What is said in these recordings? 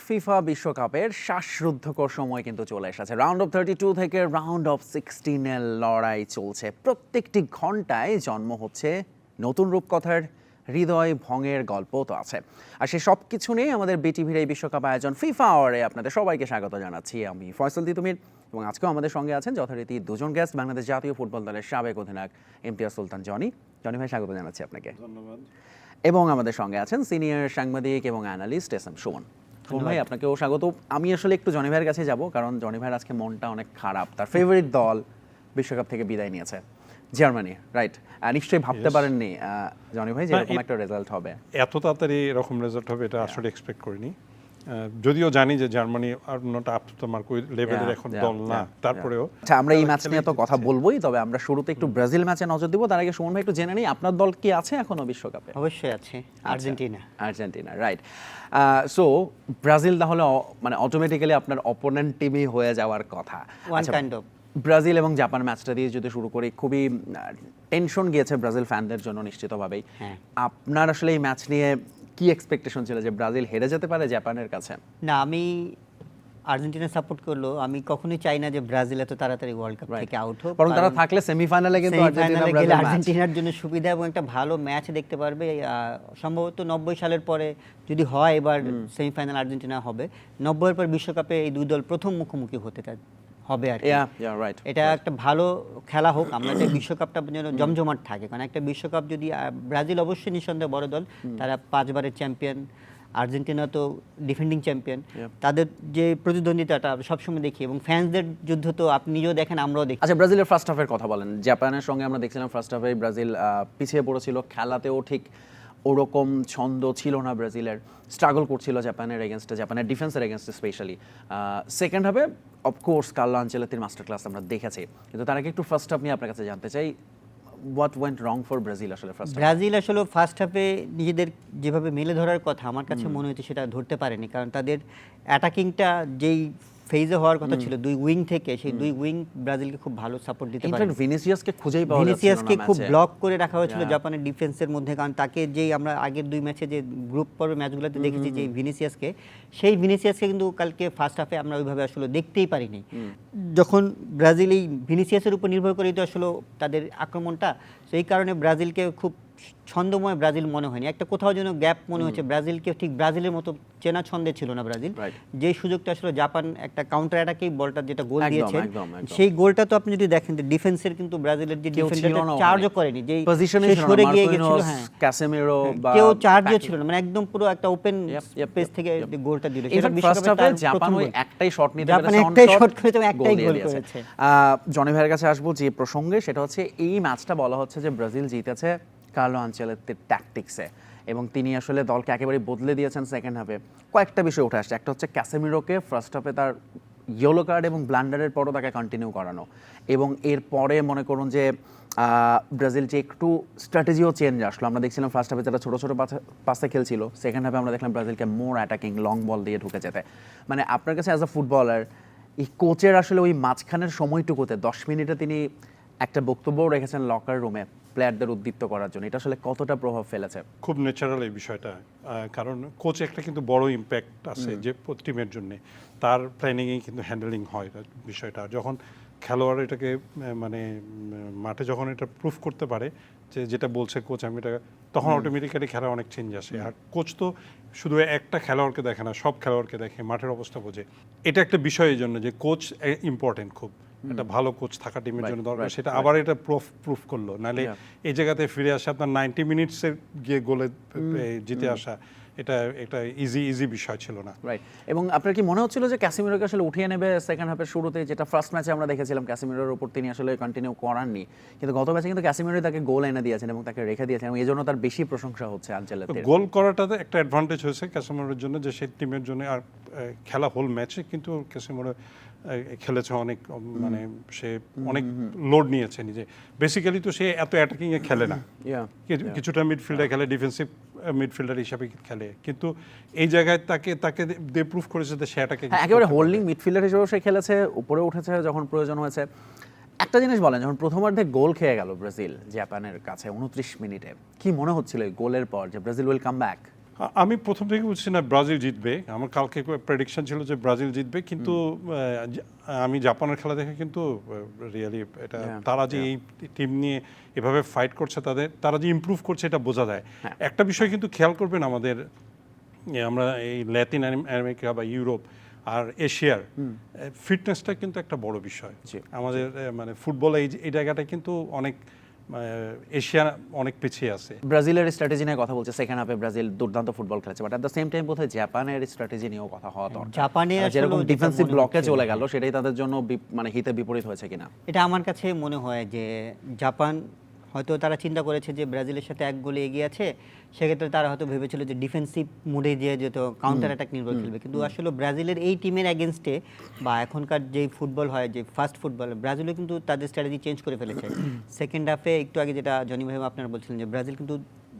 FIFA বিশ্বকাপের শ্বাসরুদ্ধকর সময় কিন্তু চলে এসেছে। রাউন্ড অফ 32 থেকে রাউন্ড অফ 16 এর লড়াই চলছে। প্রত্যেকটি ঘন্টায় জন্ম হচ্ছে নতুন রূপকথার, হৃদয় ভঙের গল্প তো আছে। আর সে সব কিছু নিয়ে আমাদের বিটিভির এই বিশ্বকাপ আয়োজন ফিফা আওয়ারে আপনাদের সবাইকে স্বাগত জানাচ্ছি। আমি ফয়সাল তিতুমির এবং আজকেও আমাদের সঙ্গে আছেন যথারীতি দুজন গেস্ট, বাংলাদেশ জাতীয় ফুটবল দলের সাবেক অধিনায়ক ইমতিয়াজ সুলতান জনি। জনি ভাই, স্বাগত জানাচ্ছি আপনাকে। ধন্যবাদ। এবং আমাদের সঙ্গে আছেন সিনিয়র সাংবাদিক এবং analyst S M Suman. Suman ভাই, আপনাকেও স্বাগত। আমি আসলে একটু জনি ভাইয়ের কাছে যাব, কারণ জনি ভাইয়ের আজকে মনটা অনেক খারাপ। তার ফেভারিট দল বিশ্বকাপ থেকে বিদায় নিয়েছে, জার্মানি, রাইট? নিশ্চয়ই ভাবতে পারেননি জনি ভাই যে এরকম একটা রেজাল্ট হবে, এত তাড়াতাড়ি এরকম রেজাল্ট হবে এটা আসলে এক্সপেক্ট করিনি। যদিও জানি যে Germany are not up to mark ওই লেভেলের এখন দল না, তারপরেও আচ্ছা, আমরা এই ম্যাচ নিয়ে তো কথা বলবোই, তবে আমরা শুরুতে একটু ব্রাজিল ম্যাচে নজর দিব। তার আগে সুমন ভাই একটু জেনে নিই, আপনার দল কি আছে এখনো বিশ্বকাপে? অবশ্যই আছে, আর্জেন্টিনা, রাইট। সো ব্রাজিল তাহলে মানে অটোমেটিক্যালি আপনার অপোনেন্ট টিমই হয়ে যাওয়ার কথা। ব্রাজিল এবং জাপান ম্যাচটা দিয়ে যদি শুরু করি, খুবই টেনশন গিয়েছে ব্রাজিল ফ্যানদের জন্য নিশ্চিতভাবেই। আপনার আসলে এই ম্যাচ নিয়ে কি এক্সপেকটেশন ছিল যে ব্রাজিল হেরে যেতে পারে জাপানের কাছে? না, আমি আর্জেন্টিনা সাপোর্ট করলো। আমি কখনোই চাই না যে ব্রাজিল এত তাড়াতাড়ি ওয়ার্ল্ড কাপ থেকে আউট হোক, কারণ তারা থাকলে সেমিফাইনালে কিন্তু আর্জেন্টিনার জন্য সুবিধা এবং একটা ভালো ম্যাচ দেখতে পারবে। সম্ভবত 90 সালের পরে যদি হয় এবার সেমিফাইনাল আর্জেন্টিনা হবে। 90 এর পর বিশ্বকাপে এই দুই দল প্রথম মুখোমুখি হতে হবে আর কি। এটা একটা ভালো খেলা হোক, আমরা চাই বিশ্বকাপটা যেন জমজমাট থাকে, কারণ একটা বিশ্বকাপ যদি ব্রাজিল অবশ্যই নিঃসন্দেহে বড় দল, তারা 5 বারের চ্যাম্পিয়ন, আর্জেন্টিনা তো ডিফেন্ডিং চ্যাম্পিয়ন। তাদের যে প্রতিদ্বন্দ্বিতাটা সবসময় দেখি এবং ফ্যান্সদের যুদ্ধ তো আপনি নিজেও দেখেন, আমরাও দেখি। আচ্ছা, ব্রাজিলের ফার্স্ট হাফের কথা বলেন। জাপানের সঙ্গে আমরা দেখছিলাম ফার্স্ট হাফে ব্রাজিল পিছিয়ে পড়েছিল, খেলাতেও ঠিক ওরকম ছন্দ ছিল না ব্রাজিলের, স্ট্রাগল করছিল জাপানের এগেনস্টে, জাপানের ডিফেন্সের এগেনস্টে স্পেশালি। সেকেন্ড হাফে অফকোর্স কার্লো আনচেলত্তির মাস্টার ক্লাস আমরা দেখেছি, কিন্তু তার আগে একটু ফার্স্ট হাফ নিয়ে আপনার কাছে জানতে চাই, what went wrong for Brazil আসলে ব্রাজিল আসলে ফার্স্ট হাফে নিজেদের যেভাবে মেলে ধরার কথা আমার কাছে মনে হচ্ছে সেটা ধরতে পারেনি, কারণ তাদের অ্যাটাকিংটা যেই ফেজে হওয়ার কথা ছিল দুই উইং থেকে, সেই দুই উইং ব্রাজিলকে খুব ভালো সাপোর্ট দিতে পারে। ভিনিসিয়াসকে খুঁজেই পাওয়া যাচ্ছিল না, ভিনিসিয়াসকে খুব ব্লক করে রাখা হয়েছিল জাপানের ডিফেন্সের মধ্যে, কারণ তাকে যেই আমরা আগের দুই ম্যাচে যে গ্রুপ পর্বের ম্যাচগুলোতে দেখেছি যে ভিনিসিয়াসকে, সেই ভিনিসিয়াসকে কিন্তু কালকে ফার্স্ট হাফে আমরা ওইভাবে আসলে দেখতেই পারিনি। যখন ব্রাজিল এই ভিনিসিয়াসের উপর নির্ভর করে তো আসলে তাদের আক্রমণটা, সেই কারণে ব্রাজিলকে খুব ছন্দময় ব্রাজিল মনে হয়নি, একটা কোথাও যেন গ্যাপ মনে হচ্ছে। ব্রাজিলকে ঠিক ব্রাজিলের মতো চেনা ছন্দে ছিল না ব্রাজিল। যে সুযোগটা আসলে জাপান একটা কাউন্টার অ্যাটাকেই বলটা যেটা গোল দিয়েছে, সেই গোলটা তো আপনি যদি দেখেন ডিফেন্সের কিন্তু ব্রাজিলের যে ডিফেন্ডারটা চার্জও করেনি, যে সরে গিয়ে গিয়েছিল, ক্যাসেমিরো বা কেউ চার্জও ছিল না, মানে একদম পুরো একটা ওপেন স্পেস থেকে গোলটা দিল। সেটা বিশ্বকাপে জাপান ওই একটাই শট নিতে পেরেছে, জাপান একটাই শট করেছে, একটাই গোল করেছে। জনি ভাইয়ের কাছে আসবো যে প্রসঙ্গে, সেটা হচ্ছে এই ম্যাচটা বলা হচ্ছে যে ব্রাজিল জিতেছে কার্লো আনচেলত্তির ট্যাকটিক্সে, এবং তিনি আসলে দলকে একেবারে বদলে দিয়েছেন সেকেন্ড হাফে। কয়েকটা বিষয় উঠে আসছে, একটা হচ্ছে ক্যাসেমিরোকে ফার্স্ট হাফে তার ইয়েলো কার্ড এবং ব্লান্ডারের পরও তাকে কন্টিনিউ করানো, এবং এরপরে মনে করুন যে ব্রাজিল যে একটু স্ট্র্যাটেজিও চেঞ্জ আসলো। আমরা দেখছিলাম ফার্স্ট হাফে তারা ছোটো ছোটো পাসে খেলছিল, সেকেন্ড হাফে আমরা দেখলাম ব্রাজিলকে মোর অ্যাটাকিং লং বল দিয়ে ঢুকে যেতে। মানে আপনার কাছে অ্যাজ আ ফুটবলার এই কোচের আসলে ওই মাঝখানের সময়টুকুতে 10 মিনিটে তিনি একটা বক্তব্যও রেখেছেন লকার রুমে প্লেয়ারদের উদ্দীপ্ত করার জন্য, এটা আসলে কতটা প্রভাব ফেলেছে? খুব ন্যাচারাল এই বিষয়টা, কারণ কোচ একটা কিন্তু বড় ইম্প্যাক্ট আছে যে টিমের জন্য, তার প্ল্যানিংয়েই কিন্তু হ্যান্ডেলিং হয় বিষয়টা। যখন খেলোয়াড় এটাকে মানে মাঠে যখন এটা প্রুফ করতে পারে যে যেটা বলছে কোচ আমি এটা, তখন অটোমেটিক্যালি খেলা অনেক চেঞ্জ আসে। আর কোচ তো শুধু একটা খেলোয়াড়কে দেখে না, সব খেলোয়াড়কে দেখে, মাঠের অবস্থা বোঝে। এটা একটা বিষয় এই জন্য যে কোচ ইম্পর্টেন্ট, খুব একটা ভালো কোচ থাকা টিমের জন্য দরকার। সেটা আবার এটা প্রুফ করলো, নাহলে এই জায়গাতে ফিরে আসা আপনার 90 মিনিটসের গিয়ে গোলে জিতে আসা, এটা একটা ইজি বিষয় ছিল না, রাইট? এবং আপনার কি মনে হচ্ছিল যে ক্যাসেমিরোকে আসলে উঠিয়ে নেবে সেকেন্ড হাফের শুরুতে, যেটা ফার্স্ট ম্যাচে আমরা দেখেছিলাম ক্যাসেমিরোর উপর তিনি আসলে কন্টিনিউ করাননি, কিন্তু গত ম্যাচে কিন্তু ক্যাসেমিরো তাকে গোল এনে দিয়েছেন এবং তাকে রেখে দিয়েছেন, এবং এই জন্য তার বেশি প্রশংসা হচ্ছে আনচেলত্তির। গোল করাটাতে একটা অ্যাডভান্টেজ হয়েছে ক্যাসেমিরোর জন্য, যে সেই টিমের জন্য। আর খেলা হোল ম্যাচে কিন্তু ক্যাসেমিরো খেলেছে অনেক, মানে সে অনেক লোড নিয়েছে নিজে। বেসিক্যালি তো সে এত অ্যাটাকিংয়ে খেলে না, কিছুটা মিডফিল্ডার খেলে, ডিফেন্সিভ মিডফিল্ডার হিসাবে খেলে, কিন্তু এই জায়গায় তাকে দিয়ে প্রুফ করেছে যে সে অ্যাটাকিং, একেবারে হোল্ডিং মিডফিল্ডার হিসেবেও সে খেলেছে, উপরে উঠেছে যখন প্রয়োজন হয়েছে। একটা জিনিস বলেন, যখন প্রথমার্ধে গোল খেয়ে গেল ব্রাজিল জাপানের কাছে 29 মিনিটে, কি মনে হচ্ছিল এই গোলের পর যে ব্রাজিল উইল কাম ব্যাক? আমি প্রথম থেকে বলছি না ব্রাজিল জিতবে, আমার কালকে প্রেডিকশন ছিল যে ব্রাজিল জিতবে, কিন্তু আমি জাপানের খেলা দেখে কিন্তু রিয়েলি এটা তারা যে এই টিম নিয়ে এভাবে ফাইট করছে, তারা যে ইমপ্রুভ করছে এটা বোঝা যায়। একটা বিষয় কিন্তু খেয়াল করবেন, আমাদের আমরা এই ল্যাতিন আমেরিকা বা ইউরোপ আর এশিয়ার ফিটনেসটা কিন্তু একটা বড় বিষয়। আমাদের মানে ফুটবল এই জায়গাটা কিন্তু অনেক এশিয়া অনেক পিছিয়ে আছে। ব্রাজিলের স্ট্র্যাটেজি নিয়ে কথা বলছে, সেকেন্ড হাফে ব্রাজিল দুর্দান্ত ফুটবল খেলেছে, but at the same time বোধহয় জাপানের স্ট্র্যাটেজি নিয়েও কথা হওয়া দরকার। জাপানের যেরকম আসলে ডিফেন্সিভ যেটা মনে ব্লকে হচ্ছে, চলে গেল, সেটাই তাদের জন্য মানে হিতে বিপরীত হয়েছে কিনা। এটা আমার কাছে মনে হয় যে জাপান হয়তো তারা চিন্তা করেছে যে ব্রাজিলের সাথে 1 গোলে এগিয়ে আছে, সেক্ষেত্রে তারা হয়তো ভেবেছিল যে ডিফেন্সিভ মোডে যেত, কাউন্টার অ্যাটাক নির্ভর খেলবে, কিন্তু আসলে ব্রাজিলের এই টিমের এগেনস্টে বা এখনকার যে ফুটবল হয়, যে ফাস্ট ফুটবল, ব্রাজিলও কিন্তু তাদের স্ট্র্যাটেজি চেঞ্জ করে ফেলেছে। সেকেন্ড হাফে একটু আগে যেটা জনি ভাই আপনারা বলছিলেন যে ব্রাজিল কিন্তু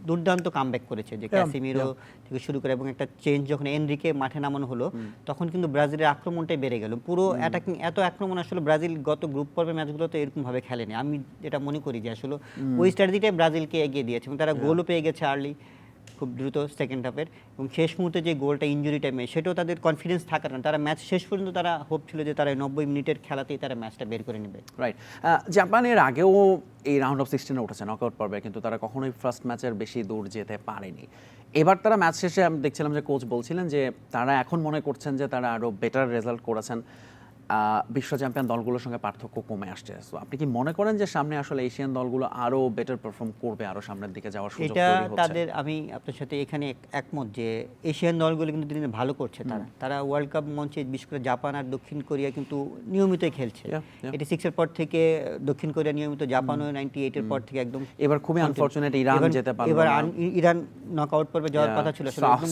দুর্দান্ত কামব্যাক করেছে, যে ক্যাসিমিরো থেকে শুরু করে, এবং একটা চেঞ্জ যখন এনরিকে মাঠে নামানো হলো, তখন কিন্তু ব্রাজিলের আক্রমণটাই বেড়ে গেল। পুরো অ্যাটাকিং এত আক্রমণ আসলে ব্রাজিল গত গ্রুপ পর্বের ম্যাচগুলোতে এরকম ভাবে খেলেনি। আমি এটা মনে করি যে আসলে ওই স্ট্র্যাটেজিটাই ব্রাজিলকে এগিয়ে দিয়েছে, এবং তারা গোলও পেয়ে গেছে আর্লি খুব দ্রুত সেকেন্ড হাফের, এবং শেষ মুহূর্তে যে গোলটা ইনজুরি টাইমে, সেটাও তাদের কনফিডেন্স থাকার কারণে তারা ম্যাচ শেষ পর্যন্ত তারা হোপ ছিল যে তারা 90 মিনিটের খেলাতেই তারা ম্যাচটা বের করে নেবে। রাইট। জাপানের আগেও এই রাউন্ড অফ 16 উঠেছে নকআউট পর্বে, কিন্তু তারা কখনোই ফার্স্ট ম্যাচের বেশি দূর যেতে পারেনি। এবার তারা ম্যাচ শেষে আমি দেখছিলাম যে কোচ বলছিলেন যে তারা এখন মনে করছেন যে তারা আরও বেটার রেজাল্ট করেছেন, বিশ্ব চ্যাম্পিয়ন দলগুলোর সঙ্গে পার্থক্য কমে আসছে। সো আপনি কি মনে করেন যে সামনে আসলে এশিয়ান দলগুলো আরো বেটার পারফর্ম করবে, আরো সামনের দিকে যাওয়ার সুযোগ এটা তৈরি হচ্ছে? তাদের, আমি আপনার সাথে এখানে একমত যে এশিয়ান দলগুলো কিন্তু দিনে ভালো করছে। তারা ওয়ার্ল্ড কাপ মঞ্চে বিশেষ করে জাপান আর দক্ষিণ কোরিয়া কিন্তু নিয়মিতই খেলছে। 86 এর পর থেকে দক্ষিণ কোরিয়া নিয়মিত, জাপানও 98 এর পর থেকে একদম। এবার খুবই আনফরচুনেট ইরান যেতে পারলো এবার না। ইরান নকআউট পর্বে যাওয়ার কথা ছিল।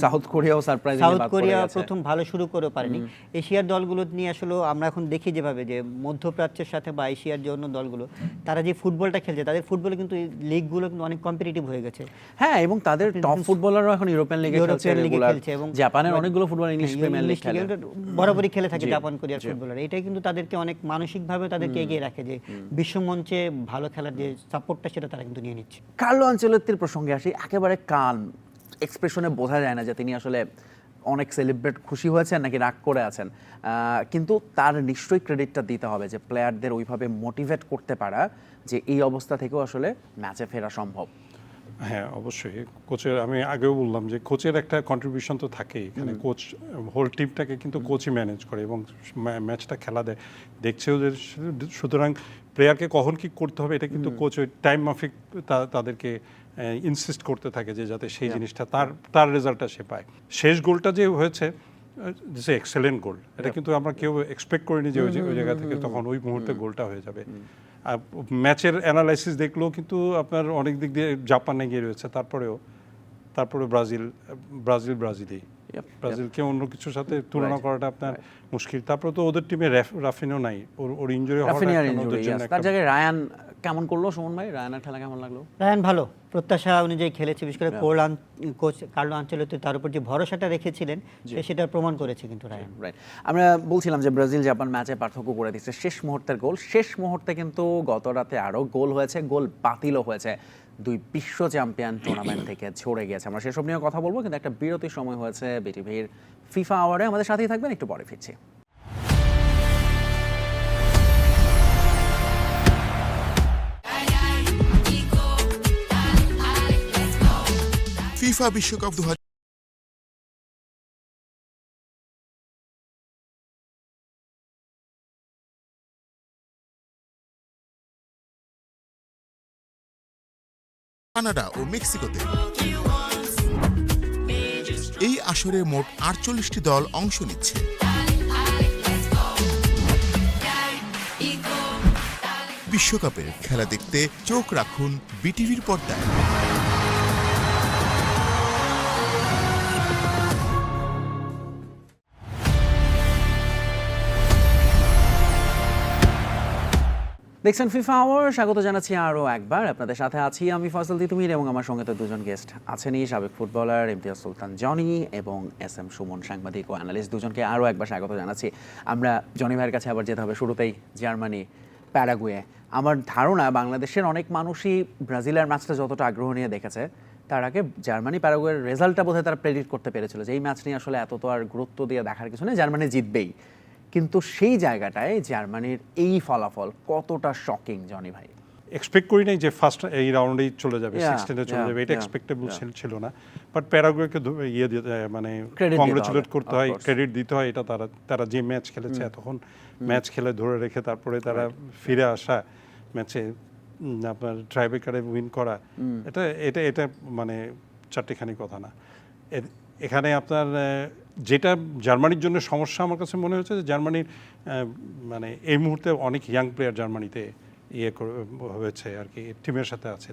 সাউথ কোরিয়াও সারপ্রাইজিংলি সাউথ বাদ পড়ে কোরিয়া গেছে। প্রথম ভালো শুরু করে পারেনি। এশিয়ার দলগুলো নিয়ে আসলে আমরা এখন দেখি যেভাবে যে মধ্যপ্রাচ্যের সাথে বা এশিয়ার যে অন্য দলগুলো, তারা যে ফুটবলটা খেলছে, তাদের ফুটবলে কিন্তু এই লিগগুলো কিন্তু অনেক কম্পিটিটিভ হয়ে গেছে। হ্যাঁ, এবং তাদের টপ ফুটবলারও এখন ইউরোপিয়ান লিগে খেলছে, এবং জাপানের অনেকগুলো ফুটবল ইংলিশ প্রিমিয়ার লিগ খেলে, বরাবরই খেলে থাকে জাপান কোরিয়ার ফুটবলার। এটাই কিন্তু তাদেরকে অনেক মানসিকভাবে তাদেরকে এগিয়ে রাখে, যে বিশ্বমঞ্চে ভালো খেলার যে সাপোর্টটা সেটা তারা কিন্তু নিয়ে নিচ্ছে। কার্লো আনচেলত্তির প্রসঙ্গে আসি, একেবারে কাম এক্সপ্রেশনে বোঝা যায় না যে তিনি আসলে অনেক সেলিব্রেট খুশি হয়েছেন নাকি রাগ করে আছেন, কিন্তু তার নিশ্চয়ই ক্রেডিটটা দিতে হবে যে প্লেয়ারদের ওইভাবে মোটিভেট করতে পারা, যে এই অবস্থা থেকেও আসলে ম্যাচে ফেরা সম্ভব। হ্যাঁ, অবশ্যই কোচের, আমি আগেও বললাম যে কোচের একটা কন্ট্রিবিউশন তো থাকেই এখানে। কোচ হোল টিমটাকে কিন্তু কোচই ম্যানেজ করে এবং ম্যাচটা খেলা দেখছে ওদের, সুতরাং প্লেয়ারকে কখন কি করতে হবে এটা কিন্তু কোচ ওই টাইম মাফিক তাদেরকে ইনসিস্ট করতে থাকে যে যাতে সেই জিনিসটা তার রেজাল্টটা সে পায়। শেষ গোলটা যে হয়েছে, এক্সেলেন্ট গোল, এটা কিন্তু আমরা কেউ এক্সপেক্ট করিনি যে ওই জায়গা থেকে তখন ওই মুহূর্তে গোলটা হয়ে যাবে। ম্যাচের অ্যানালাইসিস দেখলেও কিন্তু আপনার অনেক দিক দিয়ে জাপান এগিয়ে রয়েছে, তারপরে ব্রাজিলকে অন্য কিছুর সাথে তুলনা করাটা আপনার মুশকিল। তারপরে তো ওদের টিমে রাফিনও নাই, ওর ইনজুরি হওয়ার, তার জায়গায় রায়ান কেমন করলো? সুমন ভাই, রায়ানের খেলা কেমন লাগলো? রায়ান ভালো, প্রত্যাশা অনুযায়ী খেলেছে। বিশেষ করে কোচ কার্লো আনচেলত্তি তার উপর যে ভরসাটা রেখেছিলেন সেটা প্রমাণ করেছে কিন্তু রায়ান। রাইট। আমরা বলছিলাম যে ব্রাজিল জাপান ম্যাচে পার্থক্য করে দিচ্ছে শেষ মুহূর্তের গোল। শেষ মুহূর্তে কিন্তু গত রাতে আরও গোল হয়েছে, গোল বাতিলও হয়েছে, দুই বিশ্ব চ্যাম্পিয়ন টুর্নামেন্ট থেকে ঝরে গিয়েছে। আমরা সেসব নিয়ে কথা বলবো, কিন্তু একটা বিরতির সময় হয়েছে বিটিভির ফিফা আওয়ার্ডে। আমাদের সাথেই থাকবেন, একটু পরে ফিরছি। ফিফা বিশ্বকাপ 2000 কানাডা ও মেক্সিকোতে। এই আসরে মোট 48টি দল অংশ নিচ্ছে। বিশ্বকাপের খেলা দেখতে চোখ রাখুন বিটিভির পর্দায়। দেখছেন ফিফা আওয়ার, স্বাগত জানাচ্ছি আরও একবার। আপনাদের সাথে আছি আমি ফয়সাল তিতুমির, এবং আমার সঙ্গে তো দুজন গেস্ট আছেনই, সাবেক ফুটবলার ইমতিয়াজ সুলতান জনি এবং এস এম সুমন, সাংবাদিক ও অ্যানালিস্ট। দুজনকে আরও একবার স্বাগত জানাচ্ছি। আমরা জনি ভাইয়ের কাছে আবার যেতে হবে শুরুতেই, জার্মানি প্যারাগুয়ে। আমার ধারণা বাংলাদেশের অনেক মানুষই ব্রাজিলের ম্যাচটা যতটা আগ্রহ নিয়ে দেখেছে, তার আগে জার্মানি প্যারাগুয়ের রেজাল্টটা বোধহয় তারা প্রেডিক্ট করতে পেরেছিল যে এই ম্যাচ নিয়ে আসলে এত তো আর গুরুত্ব দিয়ে দেখার কিছু নেই, জার্মানি জিতবেই। কিন্তু সেই জায়গাটায় জার্মানির এই ফলাফল কতটা শকিং জনি ভাই? এক্সপেক্ট করি নাই যে ফার্স্ট এই রাউন্ডেই চলে যাবে, Yeah, 16-এ চলে yeah, যাবে, এটা yeah, এক্সপেক্টেবল yeah. ছিল না। বাট প্যারাগুয়েকে ইয়ে দিতে মানে Credit দিতে কংগ্রেচুলেট হবে, করতে of হয়, course. ক্রেডিট দিতে হয়। এটা তারা যে ম্যাচ খেলেছে এতক্ষণ ম্যাচ খেলে ধরে রেখে তারপরে তারা ফিরে আসা ম্যাচে আপনার ট্রাইব্রেকারে উইন করা, এটা এটা এটা মানে চারটিখানি কথা না। এখানে আপনার যেটা জার্মানির জন্য সমস্যা আমার কাছে মনে হচ্ছে যে জার্মানির মানে এই মুহূর্তে অনেক ইয়াং প্লেয়ার জার্মানিতে হয়েছে আর কি, টিমের সাথে আছে।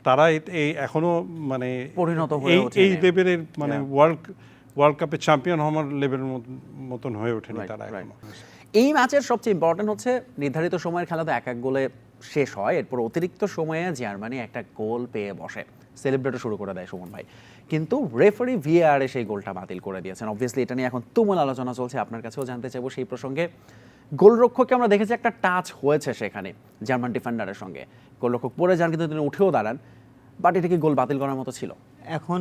তারা এই এখনো মানে পরিণত হয়ে এই ওঠেনি। লেভেলের মানে ওয়ার্ল্ড কাপে চ্যাম্পিয়ন হওয়ার লেভেলের মতন হয়ে ওঠেনি Right, তারা right. এখনো। এই ম্যাচের সবচেয়ে ইম্পর্টেন্ট হচ্ছে নির্ধারিত সময়ের খেলা তো এক গোলে শেষ হয়, এরপর অতিরিক্ত সময়ে জার্মানি একটা গোল পেয়ে বসে, সেলিব্রেটও শুরু করে দেয় সুমন ভাই। কিন্তু রেফারি ভিএআরে সেই গোলটা বাতিল করে দিয়েছেন। অবভিয়াসলি এটা নিয়ে এখন তুমুল আলোচনা চলছে, আপনার কাছেও জানতে চাইবো সেই প্রসঙ্গে। গোলরক্ষককে আমরা দেখেছি একটা টাচ হয়েছে সেখানে জার্মান ডিফেন্ডারের সঙ্গে, গোলরক্ষক পড়ে যান কিন্তু তিনি উঠেও দাঁড়ান, বাট এটা কি গোল বাতিল করার মতো ছিল? এখন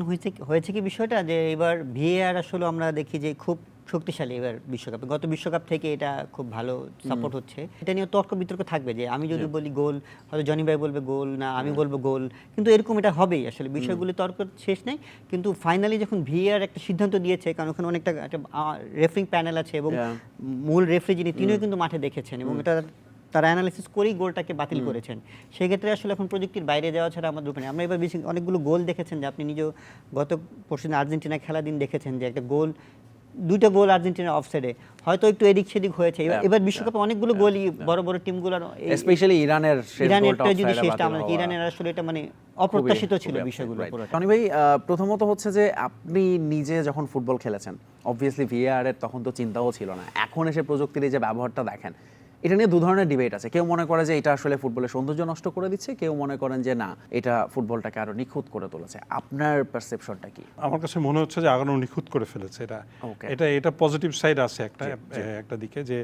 হয়েছে কি বিষয়টা যে এবার ভিএআর আসলে আমরা দেখি যে খুব শক্তিশালী এবার বিশ্বকাপে, গত বিশ্বকাপ থেকে এটা খুব ভালো সাপোর্ট হচ্ছে। এটা নিয়ে তর্ক বিতর্ক থাকবে যে আমি যদি বলি গোল, হয়তো জনি ভাই বলবে গোল, না আমি বলবো গোল, কিন্তু এরকম এটা হবেই আসলে, বিষয়গুলি তর্ক শেষ নেই। কিন্তু ফাইনালি যখন ভিএআর একটা সিদ্ধান্ত দিয়েছে, কারণ ওখানে অনেকটা একটা রেফারিং প্যানেল আছে এবং মূল রেফারি যিনি তিনিও কিন্তু মাঠে দেখেছেন এবং এটা তারা অ্যানালাইসিস করেই গোলটাকে বাতিল করেছেন। সেক্ষেত্রে আসলে এখন প্রযুক্তির বাইরে যাওয়া ছাড়া আমাদের উপায় নেই। আমরা এবার বেশি অনেকগুলো গোল দেখেছেন যে আপনি নিজেও গত পরশু আর্জেন্টিনা খেলা দিন দেখেছেন যে একটা গোল, দুইটা গোল আর্জেন্টিনার অফসাইডে, হয়তো একটু এদিক সেদিক হয়েছে। এবার বিশ্বকাপে অনেকগুলো গোলই বড় বড় টিমগুলোর, স্পেশালি ইরানের যদি শেষটা আমরা ইরানের আসলে এটা মানে অপ্রত্যাশিত ছিল বিষয়গুলো পুরোটা। টনি ভাই, প্রথমত হচ্ছে যে আপনি নিজে যখন ফুটবল খেলেছেন, অবভিয়াসলি ভিএআর এর তখন তো চিন্তাও ছিল না, এখন এসে প্রযুক্তির এই যে ব্যবহারটা দেখেন, এটা নিয়ে দু ধরনের ডিবেট আছে। কেউ মনে করে যে এটা আসলে ফুটবলের সৌন্দর্য নষ্ট করে দিচ্ছে, কেউ মনে করেন যে না, এটা ফুটবলটাকে আরো নিখুঁত করে তুলেছে। আপনার পারসেপশনটা কি? আমার কাছে মনে হচ্ছে যে আগানো নিখুঁত করে ফেলেছে এটা। Okay. এটা পজিটিভ সাইড আছে একটা দিকে, যে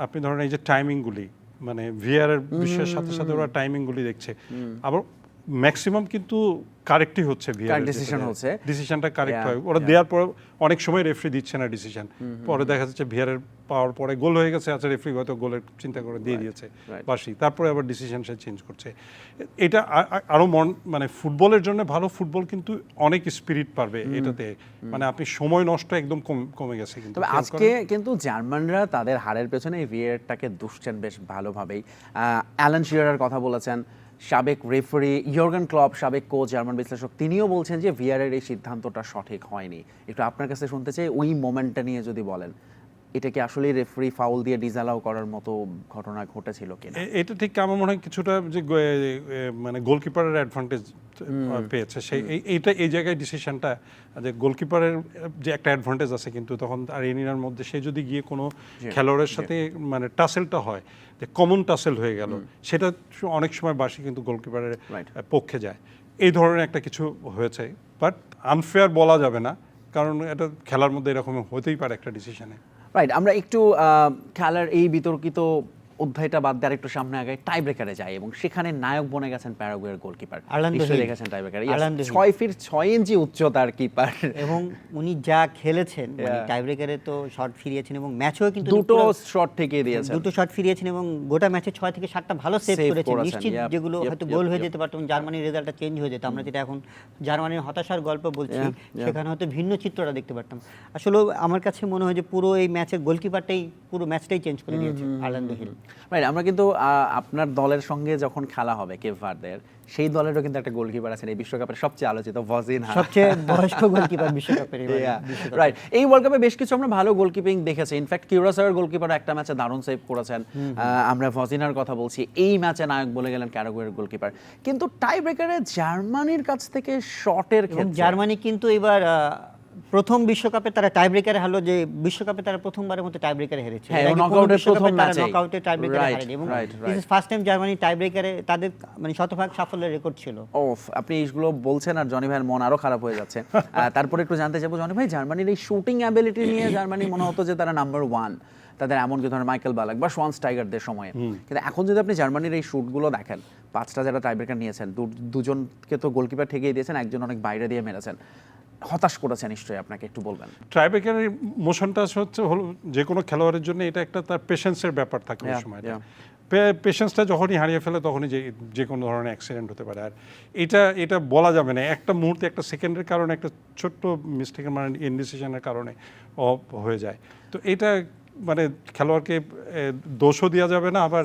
আপনি ধরেন এই যে টাইমিংগুলি, মানে ভিআর এর বিষয়ের সাথে সাথে ওরা টাইমিংগুলি দেখছে, আবার ম্যাক্সিমাম কিন্তু কারেক্টই হচ্ছে ভিআর ডিসিশনটা কারেক্ট হয়। ওরা দেওয়ার পর অনেক সময় রেফারি দিচ্ছে না ডিসিশন, পরে দেখা যাচ্ছে ভিআর এর পাওয়ার পরে গোল হয়ে গেছে, আচ্ছা রেফারি হয়তো গোলের চিন্তা করে দিয়ে দিয়েছে বাসি, তারপরে আবার ডিসিশন সে চেঞ্জ করছে। এটা আরো মানে ফুটবলের জন্য ভালো, ফুটবল কিন্তু অনেক স্পিরিট পারবে এটাতে, মানে আপনি সময় নষ্ট একদম কমে গেছে। কিন্তু তবে আজকে কিন্তু জার্মানরা তাদের হারের পেছনে এই ভিএআরটাকে দুষছেন বেশ ভালোভাবেই। অ্যালান শিরারের কথা বলেছেন, সাবেক রেফারি ইয়র্গেন ক্লপ, সাবেক কোচ, জার্মান বিশ্লেষক, তিনিও বলছেন যে ভিআরের এই সিদ্ধান্তটা সঠিক হয়নি। একটু আপনার কাছে শুনতে চাই ওই মোমেন্টটা নিয়ে যদি বলেন, এটা কি আসলে রেফারি ফাউল দিয়ে ডিসঅ্যালাউ করার মতো ঘটনা ঘটেছিল কিনা? এটা ঠিক আমার মনে হয় কিছুটা যে মানে গোলকিপারের অ্যাডভান্টেজ পেয়েছে এই জায়গায় ডিসিশনটা, যে গোলকিপারের যে একটা অ্যাডভান্টেজ আছে কিন্তু তখন আর এনিনার মধ্যে সে যদি গিয়ে কোনো খেলোয়াড়ের সাথে মানে টাসেলটা হয়, যে কমন টাসেল হয়ে গেল, সেটা অনেক সময় বাসি কিন্তু গোলকিপারের পক্ষে যায়। এই ধরনের একটা কিছু হয়েছে, বাট আনফেয়ার বলা যাবে না, কারণ এটা খেলার মধ্যে এরকম হতেই পারে একটা ডিসিশনে। রাইট, আমরা একটু খেলার এই বিতর্কিত অধ্যায়টা বাদ দিয়ে আরেকটু সামনে আগে টাই ব্রেকারে যাই, এবং সেখানে নায়ক বনে গেছেন প্যারাগুয়ের গোলকিপার। নিশ্চয়ই দেখেছেন টাই ব্রেকারে, 6 ফিট 6 ইঞ্চি উচ্চতার কিপার, এবং উনি যা খেলেছেন মানে টাই ব্রেকারে তো শট ফিরিয়েছেন এবং ম্যাচেও কিন্তু দুটো শট থেকে দিয়েছেন, দুটো শট ফিরিয়েছেন এবং গোটা ম্যাচে 6 থেকে 7টা ভালো সেভ করেছেন। নিশ্চিত যেগুলো হয়তো গোল হয়ে যেতে পারত, জার্মানির রেজাল্টটা চেঞ্জ হয়ে যেত। আমরা যেটা এখন জার্মানির হতাশার গল্প বলছি, সেখানে হয়তো ভিন্ন চিত্রটা দেখতে পারতাম। আসলে আমার কাছে মনে হয় যে পুরো এই ম্যাচের গোলকিপারটাই পুরো ম্যাচটাই চেঞ্জ করে দিয়েছে, আর্লান্ডো হিল। রাইট, আমরা কিন্তু আপনার দলের সঙ্গে যখন খেলা হবে কেপ ভার্দের, সেই দলেরও কিন্তু একটা গোলকিপার আছেন এই বিশ্বকাপের সবচেয়ে আলোচিত ভজিনহা, সবচেয়ে বয়স্ক গোলকিপার বিশ্বকাপের। রাইট, এই ওয়ার্ল্ড কাপে বেশ কিছু আমরা ভালো গোলকিপিং দেখেছি। ইনফ্যাক্ট কিউরাসাওয়ের গোলকিপার একটা ম্যাচে দারুণ সেভ করেছেন। আমরা ভজিনহার কথা বলছি, এই ম্যাচে নায়ক বলে গেলেন প্যারাগুয়ের গোলকিপার। কিন্তু টাই ব্রেকারে জার্মানির কাছ থেকে শটের ক্ষেত্রে জার্মানি কিন্তু এবার প্রথম বিশ্বকাপে তারা টাই ব্রেকারে হারলো, যে বিশ্বকাপে তারা প্রথমবারের মতো টাই ব্রেকারে হেরেছে। হ্যাঁ, এর আগে কোনো knockout-এর বিশ্বকাপে প্রথম তারা ম্যাচেই। নকআউটে টাই ব্রেকারে Right, হারেনি এবং right, this is first time Germany tie ব্রেকারে তাদের মানে শতভাগ সাফল্যের রেকর্ড ছিল। আপনি এইগুলো বলছেন আর জনি ভাইয়ের মন আরো খারাপ হয়ে যাচ্ছে। তারপরে একটু জানতে চাইবো জনি ভাই, জার্মানির এই শুটিং অ্যাবিলিটি নিয়ে জার্মানি মনে হতো যে তারা নাম্বার 1, তাদের এমনকি ধরেন মাইকেল বালাক বা শোয়ানস্টাইগারদের সময়ে। কিন্তু এখন যদি আপনি জার্মানির এই শুটগুলো দেখেন, 5টা যারা টাইব্রেকার নিয়েছেন, দুজনকে তো গোলকিপার ঠেকিয়ে দিয়েছেন, একজন অনেক বাইরে দিয়ে মেরেছেন। হতাশ করেছে নিশ্চয়ই, আপনাকে একটু বলবেন। ট্রাইব্রেকারের মোশনটা হচ্ছে হলো যে কোনো খেলোয়াড়ের জন্য এটা একটা তার পেশেন্সের ব্যাপার থাকে ওই সময়। পেশেন্সটা যখনই হারিয়ে ফেলে তখনই যে কোনো ধরনের অ্যাক্সিডেন্ট হতে পারে। আর এটা বলা যাবে না, একটা মুহূর্তে একটা সেকেন্ডের কারণে, একটা ছোট্ট মিস্টেকের মানে ইনডিসিশনের কারণে হয়ে যায়। তো এটা মানে খেলোয়াড়কে দোষও দেওয়া যাবে না, আবার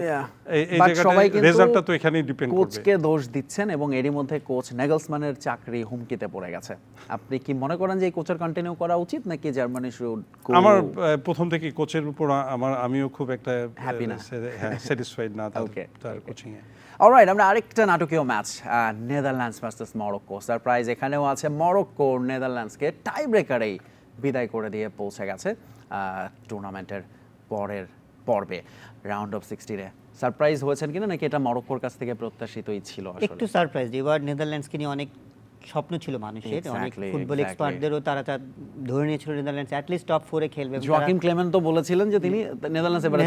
এই জায়গাটায় রেজাল্টটা তো এখানেই ডিপেন্ড করবে। কোচকে দোষ দিচ্ছেন এবং এরই মধ্যে কোচ নেগেলসম্যানের চাকরি হুমকিতে পড়ে গেছে। আপনি কি মনে করেন যে এই কোচের কন্টিনিউ করা উচিত, নাকি জার্মানি শুড? আমার প্রথম থেকে কোচের উপর আমিও খুব একটা হ্যাপি না, স্যাটিসফাইড না তার কোচিং এ। অলরাইট, আমরা আরেকটা নাটকীয় match, Netherlands versus Morocco. Surprise এখানেও আছে, মরক্কো নেদারল্যান্ডসকে টাই ব্রেকারেই বিদায় করে দিয়ে পৌঁছে গেছে টুর্নামেন্টের পরের পর্বে, রাউন্ড অফ 16-এ। সারপ্রাইজ হয়েছেন কিনা, নাকি এটা মরক্কোর কাছ থেকে প্রত্যাশিতই ছিল? আসলে একটু সারপ্রাইজ, এবার নেদারল্যান্ডসকে নিয়ে অনেক স্বপ্ন ছিল মানুষের, অনেক ফুটবল এক্সপার্টদেরও তারা ধরে নিয়েছিল নেদারল্যান্ডস অ্যাটলিস্ট টপ 4-এ খেলবে। জোয়াকিম ক্লেমেন্ট তো বলেছিলেন যে তিনি নেদারল্যান্ডস এবারে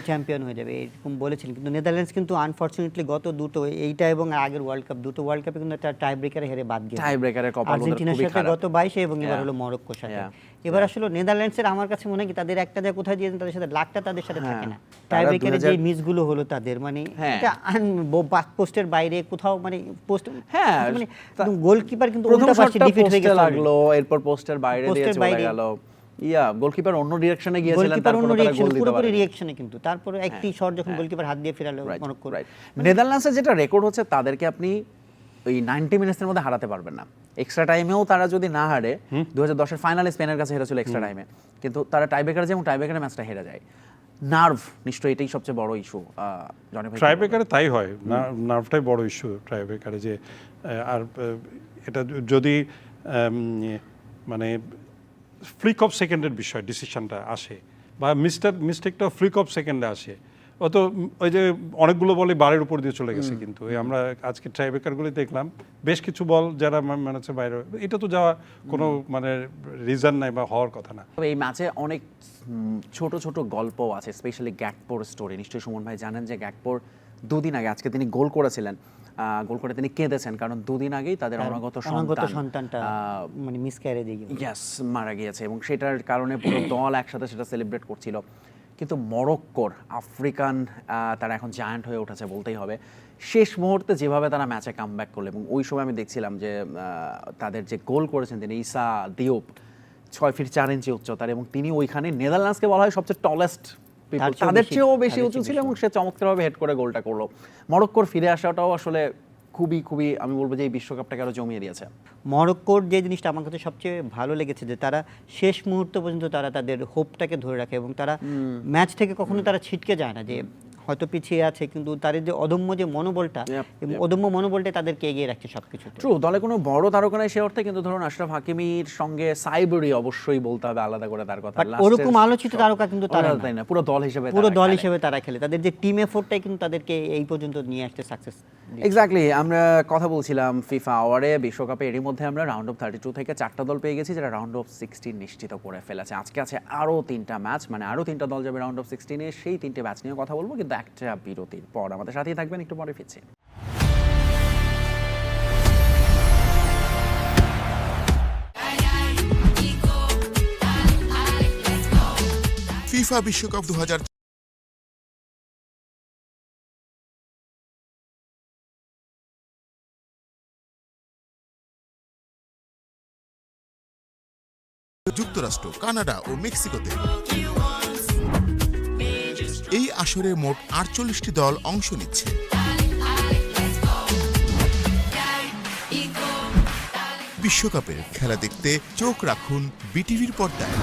চ্যাম্পিয়ন হয়ে যাবে এরকম বলেছিলেন, কিন্তু নেদারল্যান্ডস কিন্তু আনফরচুনেটলি গত দুটো, এইটা এবং আগের ওয়ার্ল্ড কাপ, দুটো ওয়ার্ল্ড কাপে কিন্তু একটা টাই ব্রেকারে হেরে বাদ গেছে। টাই ব্রেকারে কপাল ওদের আর্জেন্টিনার খুবই সাথে খারাপ। গত 22-এ এবং এবার হলো মরক্কোর সাথে। এবার আসলে নেদারল্যান্ডসের আমার কাছে মনে হয় কি তাদের একটা জায়গা কোথায় দিয়েছেন, তাদের সাথে লাকটা তাদের সাথে থাকে না। টাই ব্রেকারে যে মিসগুলো হলো তাদের, মানে এটা পোস্টের বাইরে কোথাও, মানে পোস্ট, মানে গোলকিপার কিন্তু প্রথম পাশে ডিফিট হয়ে গেল, লাগলো, এরপর পোস্টের বাইরে দিয়ে চলে গেল। গোলকিপার অন্য ডিরেকশনে গিয়েছিলেন, তারপর তারা গোল দিতে পুরোপুরি পারেনি। রিঅ্যাকশনে, কিন্তু তারপরে একটি শট যখন গোলকিপার হাত দিয়ে ফেরালো মরক্কো। নেদারল্যান্ডসের যেটা রেকর্ড হচ্ছে, তাদেরকে আপনি ওই 90 মিনিটসের মধ্যে হারাতে পারবেন না। এক্সট্রা টাইমেও তারা যদি না হারে, 2010-এর ফাইনালে স্পেনের কাছে হেরেছিল এক্সট্রা টাইমে, কিন্তু তারা টাইব্রেকারে যায় এবং টাইব্রেকারে ম্যাচটা হেরে যায়। নার্ভ নিশ্চয়ই এটাই সবচেয়ে বড় ইস্যু। ট্রাইব্রেকারে তাই হয়, নার্ভটাই বড় ইস্যু ট্রাইব্রেকারে। যে আর এটা যদি মানে ফ্লিক অফ সেকেন্ডের বিষয় ডিসিশনটা আসে, বা মিস্টেকটা ফ্লিক অফ সেকেন্ডে আসে, অত ওই যে অনেকগুলো বলই বারের উপর দিয়ে চলে গেছে। কিন্তু আমরা আজকে ট্রাইব্রেকারগুলি দেখলাম বেশ কিছু বল যারা মানে হচ্ছে বাইরে, এটা তো যাওয়া কোনো মানে রিজন নাই বা হওয়ার কথা না। এই ম্যাচে অনেক ছোট ছোট গল্প আছে, স্পেশালি গ্যাকপোর স্টোরি। নিশ্চয়ই সুমন ভাই জানেন যে গ্যাকপোর 2 দিন আগে, আজকে তিনি গোল করেছিলেন, গোল করে তিনি কেঁদেছেন, কারণ 2 দিন আগেই তাদের অনাগত সন্তানটা মানে মিসক্যারেজ হয়ে গিয়েছে, মারা গিয়েছে, এবং সেটার কারণে পুরো দল একসাথে সেটা সেলিব্রেট করছিল। কিন্তু মরক্কোর আফ্রিকান, তারা এখন জায়ান্ট হয়ে উঠেছে বলতেই হবে। শেষ মুহূর্তে যেভাবে তারা ম্যাচে কামব্যাক করলো, এবং ওই সময় আমি দেখছিলাম যে তাদের যে গোল করেছেন তিনি, ইসা দিওপ, 6 ফিট 4 ইঞ্চি উচ্চতার, এবং তিনি ওইখানে নেদারল্যান্ডসকে বলা হয় সবচেয়ে টলেস্ট, তাদের চেয়েও বেশি উঁচু ছিল, এবং সে চমৎকারভাবে হেড করে গোলটা করলো। মরক্কোর ফিরে আসাটাও আসলে খুবই খুবই, আমি বলবো যে এই বিশ্বকাপটাকে আরো জমিয়ে দিয়েছে। মরক্কোর যে জিনিসটা আমার কাছে সবচেয়ে ভালো লেগেছে, যে তারা শেষ মুহূর্ত পর্যন্ত তারা তাদের হোপটাকে ধরে রাখে, এবং তারা ম্যাচ থেকে কখনো তারা ছিটকে যায় না, যে হয়তো পিছিয়ে আছে কিন্তু তাদের যে অদম্য যে মনোবলটা, অদম্য মনোবলটা তাদেরকে এগিয়ে রাখছে সবকিছু। ট্রু, দলে কোনো বড় তারকা নাই সে অর্থে, কিন্তু ধরুন আশরাফ হাকিমির সঙ্গে সাইবরি অবশ্যই বলতে হবে আলাদা করে তার কথা। ওরকম আলোচিত তারকা কিন্তু তারা তাই না, পুরো দল হিসেবে তারা খেলে, তাদের যে টিম এফোর্টটাই কিন্তু তাদেরকে এই পর্যন্ত নিয়ে আসতে সাকসেস। এক্স্যাক্টলি, আমরা কথা বলছিলাম ফিফা আওয়ারে, বিশ্বকাপে এরই মধ্যে আমরা রাউন্ড অফ 32 থেকে 4টা দল পেয়ে গেছি, যারা রাউন্ড অফ 16 নিশ্চিত করে ফেলেছে। আজকে আছে আরও 3টা ম্যাচ, মানে আরও 3টা দল যাবে রাউন্ড অফ 16-এ। সেই 3টে ম্যাচ নিয়ে কথা বলবো, কিন্তু একটা বিরতির পর। আমাদের সাথেই থাকবেন, একটু পরে ফিরছি। ফিফা বিশ্বকাপ 2000 যুক্তরাষ্ট্র, কানাডা ও মেক্সিকোতে। এই আসরে মোট 48টি দল অংশ নিচ্ছে। বিশ্বকাপের খেলা দেখতে চোখ রাখুন বিটিভির পর্দায়।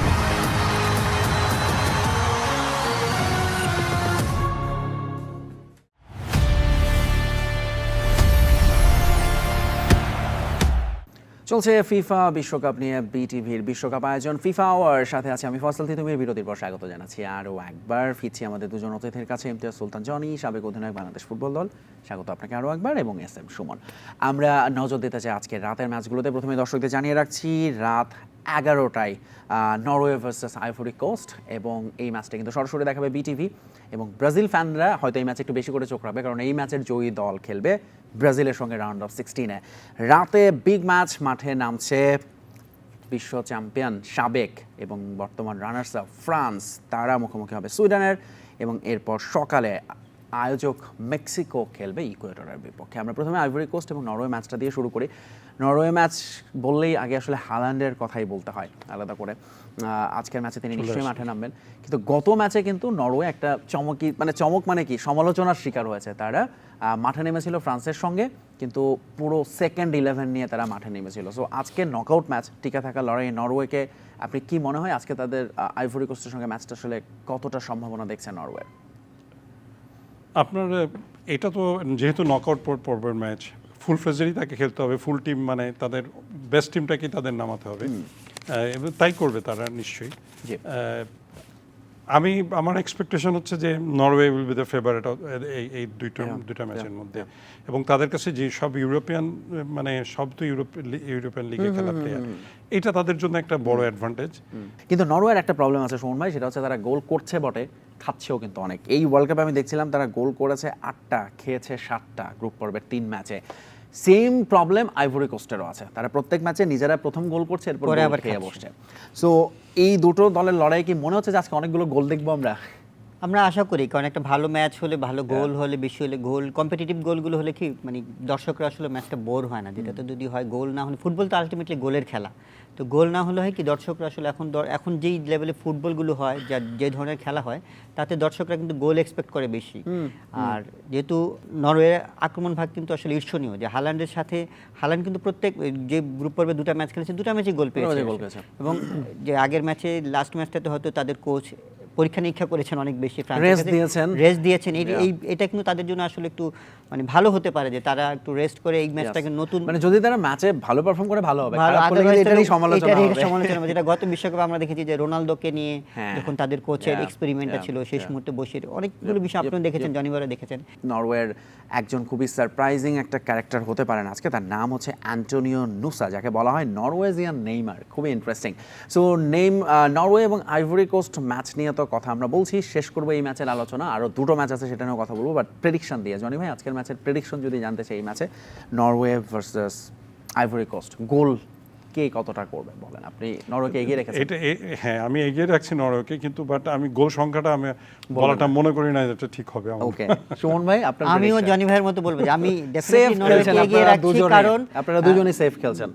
চলছে ফিফা বিশ্বকাপ নিয়ে বিটিভির বিশ্বকাপ আয়োজন ফিফা আওয়ার সাথে আছে আমি ফয়সাল তিতুমির বিরতির পর স্বাগত জানাচ্ছি আরও একবার ফিরছি আমাদের দুজন অতিথির কাছে ইমতিয়াজ সুলতান জনি সাবেক অধিনায়ক বাংলাদেশ ফুটবল দল স্বাগত আপনাকে আরও একবার এবং এস এম সুমন। আমরা নজর দিতে চাই আজকের রাতের ম্যাচগুলোতে। প্রথমে দর্শকদের জানিয়ে রাখছি রাত 11টায় নরওয়ে ভার্সেস আইভরি কোস্ট এবং এই ম্যাচটা কিন্তু সরাসরি দেখাবে বিটিভি এবং ব্রাজিল ফ্যানরা হয়তো এই ম্যাচে একটু বেশি করে চোখ রাখবে কারণ এই ম্যাচের জয়ী দল খেলবে ব্রাজিলের সঙ্গে রাউন্ড অফ 16-এ। রাতে বিগ ম্যাচ মাঠে নামছে বিশ্ব চ্যাম্পিয়ন সাবেক এবং বর্তমান রানার্স আপ ফ্রান্স, তারা মুখোমুখি হবে সুইডেনের এবং এরপর সকালে আয়োজক মেক্সিকো খেলবে ইকুয়েডরের বিপক্ষে। আমরা প্রথমে আইভরি কোস্ট এবং নরওয়ে ম্যাচটা দিয়ে শুরু করি। নরওয়ে ম্যাচ বললেই আগে আসলে হালান্ডের কথাই বলতে হয় আলাদা করে। আজকের ম্যাচে তিনি নিশ্চয়ই মাঠে নামবেন, কিন্তু গত ম্যাচে কিন্তু নরওয়ে একটা চমক মানে কি সমালোচনার শিকার হয়েছে। তারা মাঠে নেমেছিল ফ্রান্সের সঙ্গে, কিন্তু পুরো সেকেন্ড 11 নিয়ে তারা মাঠে নেমেছিল। সো আজকে নকআউট ম্যাচ, টিকে থাকা লড়াই নরওয়েকে। আপনি কি মনে হয় আজকে তাদের আইভরি কোস্টের সঙ্গে ম্যাচটা আসলে কতটা সম্ভাবনা দেখছেন নরওয়ে? আপনার এটা তো যেহেতু নকআউট পর্বের ম্যাচ, ফুল ফেজারই তাকে খেলতে হবে, ফুল টিম মানে তাদের বেস্ট টিমটাকেই তাদের নামাতে হবে, তাই করবে তারা নিশ্চয়ই। আমার এক্সপেকটেশন হচ্ছে যে Norway will be the favourite এই দুইটা ম্যাচের মধ্যে, এবং তাদের কাছে যে সব ইউরোপিয়ান মানে সব তো ইউরোপিয়ান লিগে খেলা প্লেয়ার, এটা তাদের জন্য একটা বড় অ্যাডভান্টেজ। কিন্তু নরওয়ের একটা প্রবলেম আছে সুমন ভাই, সেটা হচ্ছে তারা গোল করছে বটে, খাচ্ছেও কিন্তু অনেক। এই ওয়ার্ল্ড কাপে আমি দেখছিলাম তারা গোল করেছে 8টা, খেয়েছে 7টা গ্রুপ পর্বের 3 ম্যাচে। সেম প্রবলেম আইভরি কোস্টেরও আছে, তারা প্রত্যেক ম্যাচে নিজেরা প্রথম গোল করছে, এরপর আবার খেয়ে বসছে। সো এই দুটো দলের লড়াই কি মনে হচ্ছে যে আজকে অনেকগুলো গোল দেখবো আমরা আশা করি, কারণ একটা ভালো ম্যাচ হলে, ভালো গোল হলে, বেশি হলে গোল, কম্পিটিটিভ গোলগুলো হলে কি মানে দর্শকরা আসলে ম্যাচটা বোর হয় না। যেটা তো যদি হয় গোল না হলে, ফুটবল তো আলটিমেটলি গোলের খেলা, তো গোল না হলে হয় কি দর্শকরা আসলে এখন যেই লেভেলে ফুটবলগুলো হয়, যে ধরনের খেলা হয়, তাতে দর্শকরা কিন্তু গোল এক্সপেক্ট করে বেশি। আর যেহেতু নরওয়ের আক্রমণ ভাগ কিন্তু আসলে ঈর্ষণীয়, যে হালান্ড কিন্তু প্রত্যেক যে গ্রুপ পর্বে 2টা ম্যাচ খেলেছে, 2টা ম্যাচে গোল পেয়েছে। এবং যে আগের ম্যাচে লাস্ট ম্যাচটাতে হয়তো তাদের কোচ পরীক্ষা নিরীক্ষা করেছেন অনেক বেশি, রেস্ট দিয়েছেন। এটা কিন্তু তাদের জন্য আসলে একটু মানে ভালো হতে পারে যে তারা একটু রেস্ট করে এই ম্যাচটাকে নতুন, মানে যদি তারা ম্যাচে ভালো পারফর্ম করে ভালো হবে, সমালোচনা হবে। যেটা গত বিশ্বকাপে আমরা দেখেছি যে রোনালদোকে নিয়ে যখন তাদের কোচের এক্সপেরিমেন্টটা ছিল, শেষ মুহূর্তে বসে অনেকগুলো বিষয় আপনারা দেখেছেন, জনিবারে দেখেছেন। নরওয়ের একজন খুবই সারপ্রাইজিং একটা ক্যারেক্টার হতে পারেন আজকে, তার নাম হচ্ছে অ্যান্টোনিও নুসা, যাকে বলা হয় নরওয়েজিয়ান নেইমার। খুবই ইন্টারেস্টিং। সো নরওয়ে এবং আইভরি কোস্ট ম্যাচ নিয়ে তো কথা আমরা বলছি, শেষ করবো এই ম্যাচের আলোচনা। আরও 2টো ম্যাচ আছে, সেটা নিয়েও কথা বলবো, বাট প্রেডিকশন দিয়ে জনি ভাই আজকের ম্যাচের প্রেডিকশন যদি জানতে চাই, এই ম্যাচে নরওয়ে ভার্সেস আইভরি কোস্ট গোল কে কতটা করবে বলেন? আপনি নরওয়েকে এগিয়ে রেখেছেন। হ্যাঁ, আমি এগিয়ে রাখছি নরওয়েকে, কিন্তু বাট আমি গোল সংখ্যাটা আমি বলাটা মনে করি না এটা ঠিক হবে। ওকে সুমন ভাই, আপনার আমিও জনি ভাইয়ের মতো বলবো যে আমি ডেফিনেটলি নরওয়েকে এগিয়ে রাখছি, কারণ আপনারা দুজনেই সেফ খেলছেন।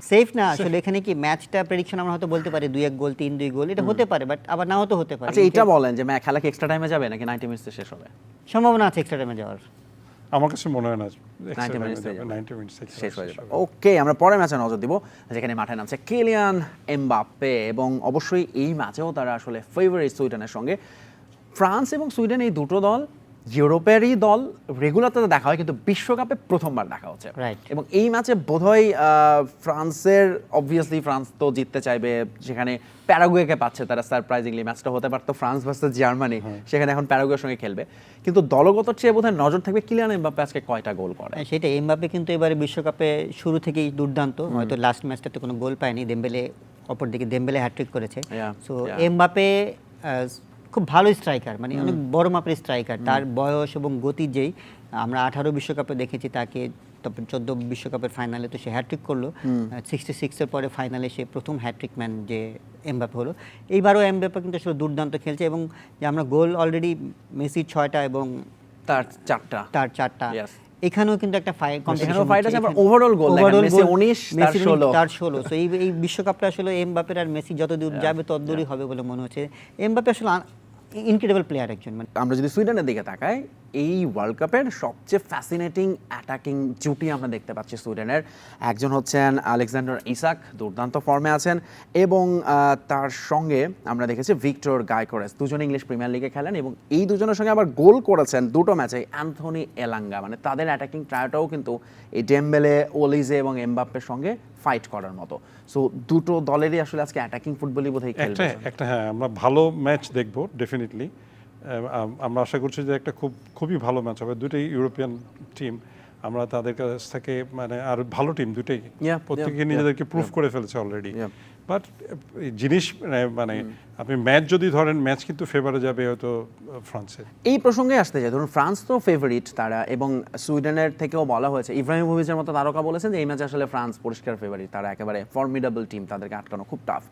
সেফ না আসলে এখানে কি ম্যাচটা প্রেডিকশন আমরা হয়তো বলতে পারি 2-1 গোল, 3-2 গোল, এটা হতে পারে, বাট আবার নাও তো হতে পারে। আচ্ছা এটা বলেন যে খেলা কি এক্সট্রা টাইমে যাবে নাকি 90 মিনিটসে শেষ হবে? সম্ভাবনা আছে এক্সট্রা টাইমে যাওয়ার। আমার কাছে মনে হয় না 90 মিনিটস শেষ হয়ে যাবে। ওকে, আমরা পরের ম্যাচে নজর দিব, যেখানে মাঠে নামছে কিলিয়ান এমবাপ্পে, এবং অবশ্যই এই ম্যাচেও তারা আসলে ফেভারিট সুইডেনের সঙ্গে। ফ্রান্স এবং সুইডেন এই দুটো দল ইউরোপেরই দল, রেগুলার তাদের দেখা হয়, কিন্তু বিশ্বকাপে প্রথমবার দেখা হচ্ছে। এবং এই ম্যাচে বোধহয় ফ্রান্সের অবভিয়াসলি ফ্রান্স তো জিততে চাইবে, সেখানে প্যারাগুয়েকে পাচ্ছে তারা সারপ্রাইজিংলি। ম্যাচটা হতে পারতো ফ্রান্স ভার্সেস জার্মানি, সেখানে এখন প্যারাগুয়ের সঙ্গে খেলবে। কিন্তু দলগত চেয়ে বোধহয় নজর থাকবে কিলিয়ান এমবাপ্পে আজকে কয়টা গোল করে। সেটা এমবাপ্পে কিন্তু এবারে বিশ্বকাপে শুরু থেকেই দুর্দান্ত, হয়তো লাস্ট ম্যাচটাতে কোনো গোল পায়নি, অপরদিকে দেম্বেলে হ্যাটট্রিক করেছে। সো এমবাপ্পে খুব ভালো স্ট্রাইকার, মানে অনেক বড় মাপের স্ট্রাইকার। তার বয়স এবং গতি, যেই আমরা 18 বিশ্বকাপে দেখেছি তাকে, তারপর 14 বিশ্বকাপের ফাইনালে তো সে হ্যাটট্রিক করলো, 66-এর পরে ফাইনালে সে প্রথম হ্যাটট্রিক ম্যান যে এমবাপ্পে হলো। এইবারও এমবাপ্পে কিন্তু আসলে দুর্দান্ত খেলছে, এবং যে আমরা গোল অলরেডি মেসির 6টা এবং তার 4টা, এখানেও কিন্তু একটা ওভারঅল গোল মেসি 19 তার 16। সো এই বিশ্বকাপটা আসলে এমবাপ্পের আর মেসি যতদূর যাবে ততদূরই হবে বলে মনে হচ্ছে। এমবাপ্পে আসলে ইনক্রেডিবল প্লেয়ার একজন। আমরা যদি সুইডেনের দিকে তাকাই, এই ওয়ার্ল্ড কাপের সবচেয়ে ফ্যাসিনেটিং অ্যাটাকিং জুটি আমরা দেখতে পাচ্ছি সুইডেনের। একজন হচ্ছেন আলেকজান্ডার ইসাক, দুর্দান্ত ফর্মে আছেন, এবং তার সঙ্গে আমরা দেখেছি ভিক্টর গাইকোরেস, দুজন ইংলিশ প্রিমিয়ার লিগে খেলেন এবং এই দুজনের সঙ্গে আবার গোল করেছেন দুটো ম্যাচে অ্যান্থনি এলাঙ্গা। মানে তাদের অ্যাটাকিং ট্রায়োটাও কিন্তু এই ডেম্বেলে, ওলিজে এবং এমবাপ্পের সঙ্গে ফাইট করার মতো। সো দুটো দলেরই আসলে আজকে অ্যাটাকিং ফুটবলই বোধহয় খেলবে। একটা হ্যাঁ, আমরা ভালো ম্যাচ দেখবো ডেফিনেটলি। আমরা আশা করছি যে একটা খুবই ভালো ম্যাচ হবে। দুটোই ইউরোপিয়ান টিম, আমরা তাদের কাছ থেকে মানে আর ভালো টিম দুটোই, প্রত্যেকে নিজেদেরকে প্রুভ করে ফেলেছে অলরেডি। বাট জিনিস মানে আপনি ম্যাচ যদি ধরেন, ম্যাচ কিন্তু ফেভারে যাবে হয়তো ফ্রান্সের। এই প্রসঙ্গে আসতে চাই, ধরুন ফ্রান্স তো ফেভারিট তারা, এবং সুইডেনের থেকেও বলা হয়েছে, ইব্রাহিমোভিচের মতো তারকা বলেছেন যে এই ম্যাচে আসলে ফ্রান্স পরিষ্কার ফেভারিট, তারা একেবারে ফর্মিডেবল টিম, তাদেরকে আটকানো খুব টাফ।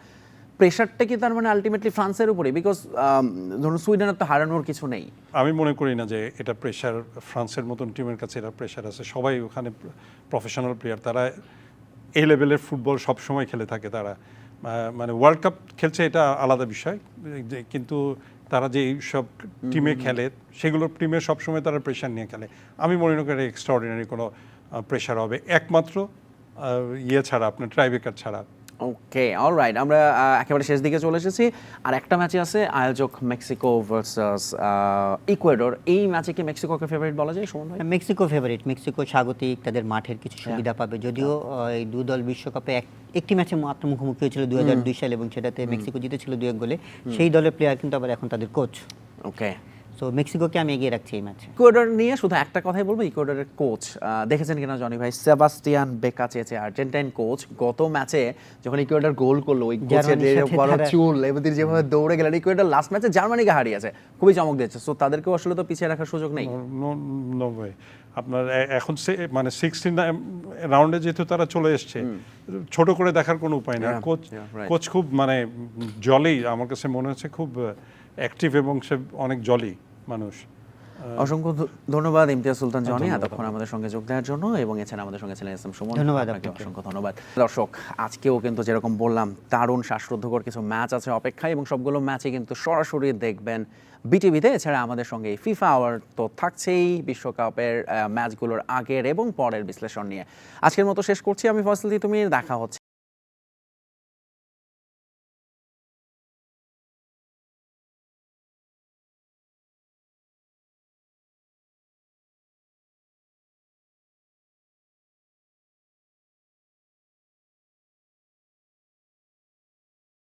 প্রেশারটা কি তার মানে আলটিমেটলি ফ্রান্সের উপরে? বিকজ ধরুন সুইডেনের তো হারানোর কিছু নেই। আমি মনে করি না যে এটা প্রেশার, ফ্রান্সের মতন টিমের কাছে এটা প্রেশার আছে। সবাই ওখানে প্রফেশনাল প্লেয়ার, তারা এই লেভেলের ফুটবল সব সময় খেলে থাকে। তারা মানে ওয়ার্ল্ড কাপ খেলছে এটা আলাদা বিষয়, কিন্তু তারা যে সব টিমে খেলে সেগুলোর টিমে সবসময় তারা প্রেশার নিয়ে খেলে। আমি মনে করি এক্সট্রাঅর্ডিনারি কোনো প্রেশার হবে একমাত্র ইয়ে ছাড়া, আপনার ট্রাইবেকার ছাড়া। ওকে, অলরাইট, আমরা একেবারে শেষ দিকে চলে এসেছি। আর একটা ম্যাচে আছে আয়োজক মেক্সিকো ভার্সাস ইকুয়েডর। এই ম্যাচে কি মেক্সিকোকে ফেভারিট বলা যায় সুমন ভাই? মেক্সিকো ফেভারিট, মেক্সিকো স্বাগতিক, তাদের মাঠের কিছু সুবিধা পাবে। যদিও এই দু দল বিশ্বকাপে একটি ম্যাচে মাত্র মুখোমুখি হয়েছিল 2002 সালে, এবং সেটাতে মেক্সিকো জিতেছিল 2-1 গোলে। সেই দলের প্লেয়ার কিন্তু আবার এখন তাদের কোচ। ওকে, সো মেক্সিকোকে আমি এগিয়ে রাখছি এই ম্যাচে। ইকুয়েডর নিয়ে শুধু একটা কথাই বলবো, ইকুয়েডরের কোচ দেখেছেন কিনা জনি ভাই, সেবাস্টিয়ান বেকাচেচে, আর্জেন্টাইন কোচ। গত ম্যাচে যখন ইকুয়েডর গোল করলো, ওই কোচের যে বড় চুল, এবার যেভাবে দৌড়ে গেলেন, ইকুয়েডর লাস্ট ম্যাচে জার্মানিকে হারিয়েছে, খুবই চমক দিয়েছে। সো তাদেরকেও আসলে তো পিছিয়ে রাখার সুযোগ নেই। No way. আপনার এখন মানে 16 রাউন্ডে যেহেতু তারা চলে এসছে, ছোট করে দেখার কোনো উপায় নেই। কোচ খুব মানে জলি, আমার কাছে মনে হচ্ছে খুব অ্যাক্টিভ, এবং সে অনেক জলি মানুষ। অসংখ্য ধন্যবাদ ইমতিয়াজ সুলতান জনি এতক্ষণ আমাদের সঙ্গে যোগ দেওয়ার জন্য, এবং এছাড়া আমাদের সঙ্গে ছিলেন এস এম সুমন। ধন্যবাদ আপনাকে, অসংখ্য ধন্যবাদ। দর্শক, আজকেও কিন্তু যেরকম বললাম, দারুণ শ্বাসরুদ্ধকর কিছু ম্যাচ আছে অপেক্ষায়, এবং সবগুলো ম্যাচই কিন্তু সরাসরি দেখবেন বিটিভিতে। এছাড়া আমাদের সঙ্গে ফিফা আওয়ার তো থাকছেই বিশ্বকাপের ম্যাচগুলোর আগের এবং পরের বিশ্লেষণ নিয়ে। আজকের মতো শেষ করছি আমি ফয়সাল তিতুমির, দেখা হচ্ছে